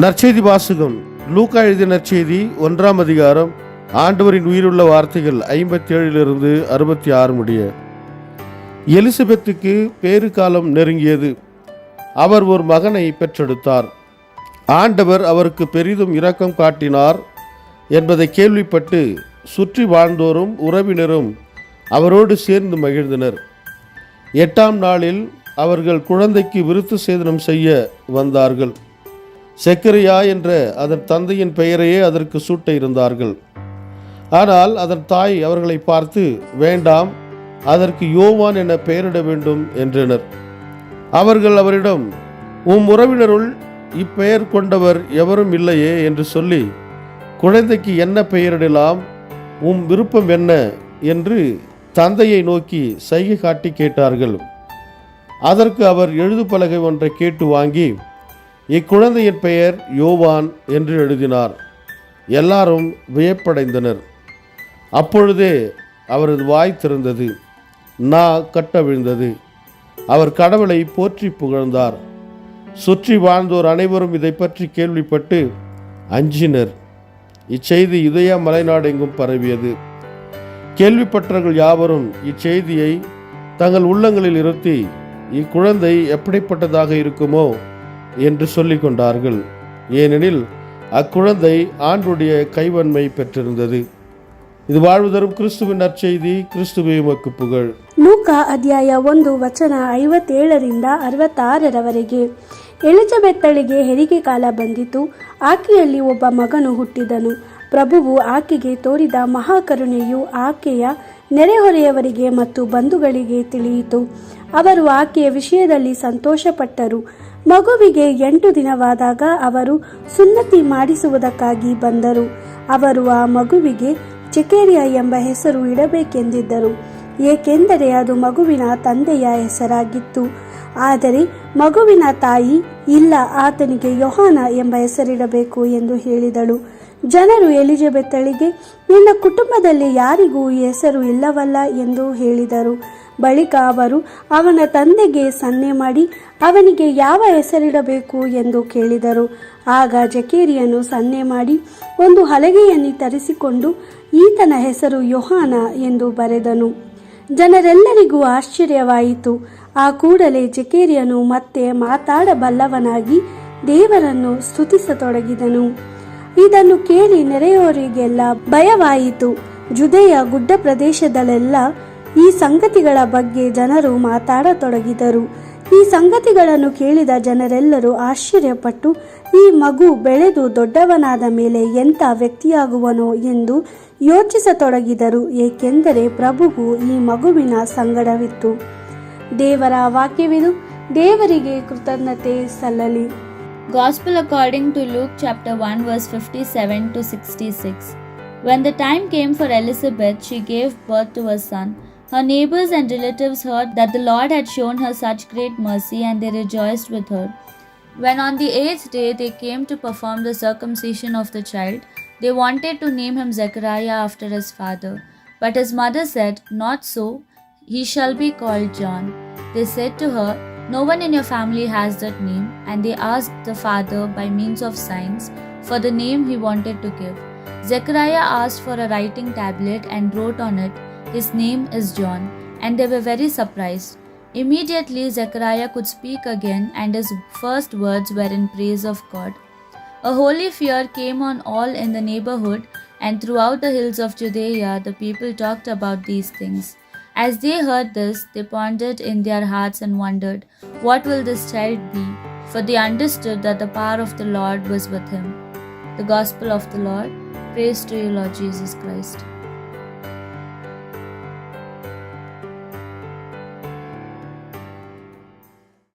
நற்செய்தி வாசகம். லூக்கா எழுதிய நற்செய்தி 1ஆம் அதிகாரம். ஆண்டவரின் உயிருள்ள வார்த்தைகள் 57 66 முடிய. எலிசபெத்துக்கு பேறு காலம் நெருங்கியது. அவர் ஒரு மகனை பெற்றெடுத்தார். ஆண்டவர் அவருக்கு பெரிதும் இரக்கம் காட்டினார் என்பதை கேள்விப்பட்டு சுற்றி வாழ்ந்தோரும் உறவினரும் அவரோடு சேர்ந்து மகிழ்ந்தனர். 8ஆம் நாளில் அவர்கள் குழந்தைக்கு விருத்த சேதனம் செய்ய வந்தார்கள். செக்கரியா என்ற அதன் தந்தையின் பெயரையே அதற்கு சூட்ட இருந்தார்கள். ஆனால் அதன் தாய் அவர்களை பார்த்து, வேண்டாம், அதற்கு யோவான் என பெயரிட வேண்டும் என்றனர். அவர்கள் அவரிடம், உறவினருள் இப்பெயர் கொண்டவர் எவரும் இல்லையே என்று சொல்லி, குழந்தைக்கு என்ன பெயரிடலாம், விருப்பம் என்ன என்று தந்தையை நோக்கி சைகை காட்டி கேட்டார்கள். அதற்கு அவர் எழுது பலகை ஒன்றை கேட்டு வாங்கி, இக்குழந்தையின் பெயர் யோவான் என்று எழுதினார். எல்லாரும் வியப்படைந்தனர். அப்பொழுதே அவரது வாய் திறந்தது, நா கட்டவிழ்ந்தது. அவர் கடவுளை போற்றி புகழ்ந்தார். சுற்றி வாழ்ந்தோர் அனைவரும் இதை பற்றி கேள்விப்பட்டு அஞ்சினர். இச்செய்தி யூதேயா மலைநாடு எங்கும் பரவியது. கேள்விப்பட்டவர்கள் யாவரும் இச்செய்தியை தங்கள் உள்ளங்களில் இருத்தி, இக்குழந்தை எப்படிப்பட்டதாக இருக்குமோ என்று சொல்லிக் கொண்டார்கள். ஏனெனில் அக்குழந்தை ஆண்டுடைய கைவன்மை பெற்றிருந்தது. இது வாழ்வு தரும் கிறிஸ்துவின் நற்செய்தி. கிறிஸ்துவே உமக்கு புகழ். ಲೂಕಾ ಅಧ್ಯಾಯ 1 ವಚನ 57 66 ಎಲಿಜಬೆತ್ತಳಿಗೆ ಹೆರಿಗೆ ಕಾಲ ಬಂದಿತು. ಆಕೆಯಲ್ಲಿ ಒಬ್ಬ ಮಗನು ಹುಟ್ಟಿದನು. ಪ್ರಭುವು ಆಕೆಗೆ ತೋರಿದ ಮಹಾಕರುಣೆಯು ಆಕೆಯ ನೆರೆಹೊರೆಯವರಿಗೆ ಮತ್ತು ಬಂಧುಗಳಿಗೆ ತಿಳಿಯಿತು. ಅವರು ಆಕೆಯ ವಿಷಯದಲ್ಲಿ ಸಂತೋಷಪಟ್ಟರು. ಮಗುವಿಗೆ 8 ದಿನವಾದಾಗ ಅವರು ಸುನ್ನತಿ ಮಾಡಿಸುವುದಕ್ಕಾಗಿ ಬಂದರು. ಅವರು ಆ ಮಗುವಿಗೆ ಜೆಕರಿಯ ಎಂಬ ಹೆಸರು ಇಡಬೇಕೆಂದಿದ್ದರು, ಏಕೆಂದರೆ ಅದು ಮಗುವಿನ ತಂದೆಯ ಹೆಸರಾಗಿತ್ತು. ಆದರೆ ಮಗುವಿನ ತಾಯಿ, ಇಲ್ಲ, ಆತನಿಗೆ ಯೋಹಾನ ಎಂಬ ಹೆಸರಿಡಬೇಕು ಎಂದು ಹೇಳಿದಳು. ಜನರು ಎಲಿಜಬೆತ್ತಳಿಗೆ, ನಿನ್ನ ಕುಟುಂಬದಲ್ಲಿ ಯಾರಿಗೂ ಈ ಹೆಸರು ಇಲ್ಲವಲ್ಲ ಎಂದು ಹೇಳಿದರು. ಬಳಿಕ ಅವರು ಅವನ ತಂದೆಗೆ ಸನ್ನೆ ಮಾಡಿ ಅವನಿಗೆ ಯಾವ ಹೆಸರಿಡಬೇಕು ಎಂದು ಕೇಳಿದರು. ಆಗ ಜಕೇರಿಯನು ಸನ್ನೆ ಮಾಡಿ ಒಂದು ಹಲಗೆಯನ್ನು ತರಿಸಿಕೊಂಡು ಈತನ ಹೆಸರು ಯೋಹಾನ ಎಂದು ಬರೆದನು. ಜನರೆಲ್ಲರಿಗೂ ಆಶ್ಚರ್ಯವಾಯಿತು. ಆ ಕೂಡಲೇ ಜಕೇರಿಯನು ಮತ್ತೆ ಮಾತಾಡಬಲ್ಲವನಾಗಿ ದೇವರನ್ನು ಸ್ತುತಿಸತೊಡಗಿದನು. ಇದನ್ನು ಕೇಳಿ ನೆರೆಯವರಿಗೆಲ್ಲ ಭಯವಾಯಿತು. ಜುದೆಯ ಗುಡ್ಡ ಪ್ರದೇಶದಲ್ಲೆಲ್ಲ ಈ ಸಂಗತಿಗಳ ಬಗ್ಗೆ ಜನರು ಮಾತಾಡತೊಡಗಿದರು. ಈ ಸಂಗತಿಗಳನ್ನು ಕೇಳಿದ ಜನರೆಲ್ಲರೂ ಆಶ್ಚರ್ಯಪಟ್ಟು, ಈ ಮಗು ಬೆಳೆದು ದೊಡ್ಡವನಾದ ಮೇಲೆ ಎಂಥ ವ್ಯಕ್ತಿಯಾಗುವನೋ ಎಂದು ಯೋಚಿಸತೊಡಗಿದರು, ಏಕೆಂದರೆ ಪ್ರಭುವು ಈ ಮಗುವಿನ ಸಂಗಡವಿತ್ತು. ದೇವರ ವಾಕ್ಯವಿದು. ದೇವರಿಗೆ ಕೃತಜ್ಞತೆ ಸಲ್ಲಲಿ. Gospel according to Luke chapter 1 verse 57 to 66. When the time came for Elizabeth, she gave birth to a son. Her neighbors and relatives heard that the Lord had shown her such great mercy, and they rejoiced with her. When on the 8th day they came to perform the circumcision of the child, they wanted to name him Zechariah after his father. But his mother said, "Not so, he shall be called John." They said to her, "No one in your family has that name." And they asked the father by means of signs for the name he wanted to give. Zechariah asked for a writing tablet and wrote on it, "His name is John." And they were very surprised. Immediately Zechariah could speak again, and his first words were in praise of God. A holy fear came on all in the neighborhood, and throughout the hills of Judea the people talked about these things. As they heard this, they pondered in their hearts and wondered, what will this child be? For they understood that the power of the Lord was with him. The Gospel of the Lord. Praise to you, Lord Jesus Christ.